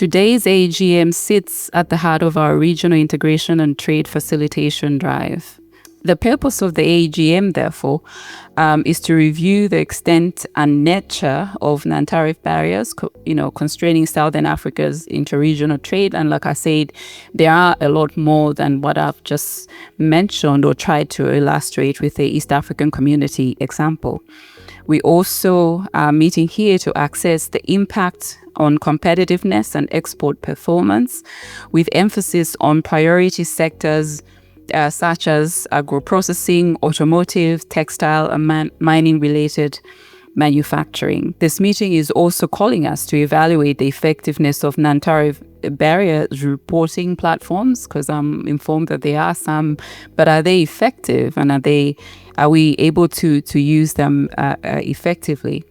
Today's Aegm sits at the heart of our regional integration and trade facilitation drive. The purpose of the Aegm, therefore, is to review the extent and nature of non-tariff barriers, constraining Southern Africa's interregional trade. And like I said, there are a lot more than what I've just mentioned or tried to illustrate with the East African Community example. We also are meeting here to assess the impact on competitiveness and export performance, with emphasis on priority sectors such as agro-processing, automotive, textile, and mining-related manufacturing. This meeting is also calling us to evaluate the effectiveness of non-tariff barrier reporting platforms, because I'm informed that there are some, but are they effective, and are we able to use them effectively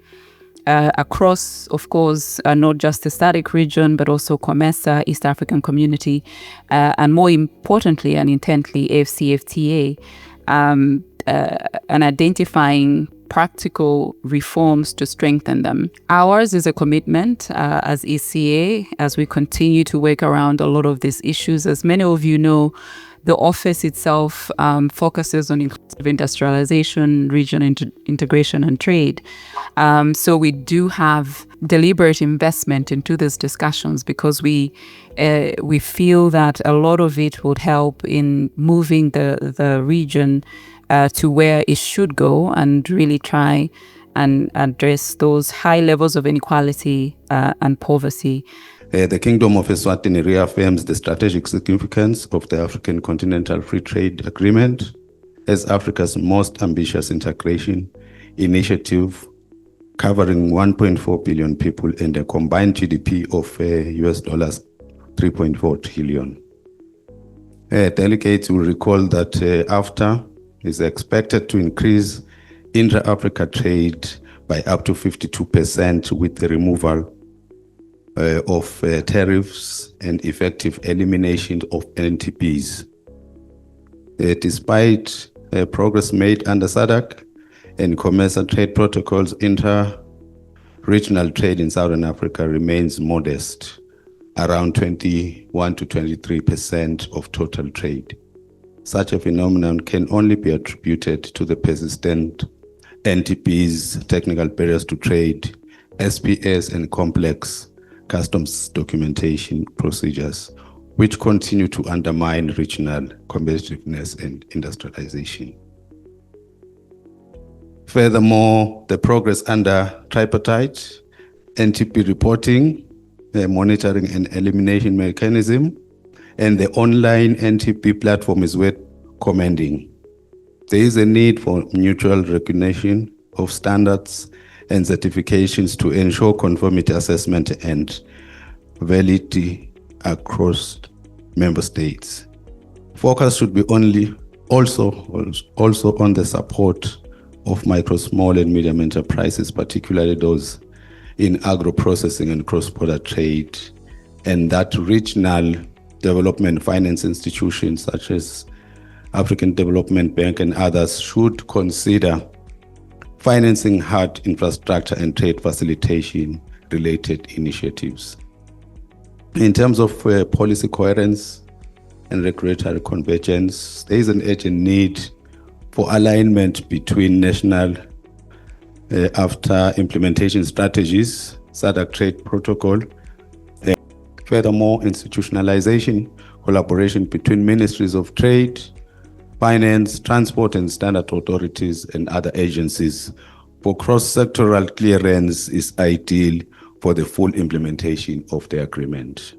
across, of course, not just the SADC region, but also COMESA, East African Community, and more importantly and intently, AFCFTA, and identifying practical reforms to strengthen them. Ours is a commitment as ECA as we continue to work around a lot of these issues. As many of you know, the office itself focuses on inclusive industrialization, regional integration, and trade. So we do have deliberate investment into these discussions because we feel that a lot of it would help in moving the region to where it should go and really try and address those high levels of inequality and poverty. The Kingdom of Eswatini reaffirms the strategic significance of the African Continental Free Trade Agreement as Africa's most ambitious integration initiative, covering 1.4 billion people and a combined GDP of US dollars 3.4 trillion. Delegates will recall that AFTA is expected to increase intra-Africa trade by up to 52% with the removal of tariffs and effective elimination of NTPs. Despite progress made under SADC and COMESA trade protocols, inter-regional trade in Southern Africa remains modest, around 21 to 23% of total trade. Such a phenomenon can only be attributed to the persistent NTPs, technical barriers to trade, SPS, and complex customs documentation procedures, which continue to undermine regional competitiveness and industrialization. Furthermore, the progress under tripartite, NTP reporting, monitoring and elimination mechanism, and the online NTP platform is worth commending. There is a need for mutual recognition of standards and certifications to ensure conformity assessment and validity across member states. Focus should be also on the support of micro, small, and medium enterprises, particularly those in agro-processing and cross-border trade, and that regional development finance institutions such as African Development Bank and others should consider financing hard infrastructure and trade facilitation related initiatives. In terms of policy coherence and regulatory convergence, there is an urgent need for alignment between national AFTA implementation strategies, SADC trade protocol. Furthermore, institutionalization, collaboration between ministries of trade, finance, transport, and standard authorities and other agencies for cross-sectoral clearance is ideal for the full implementation of the agreement.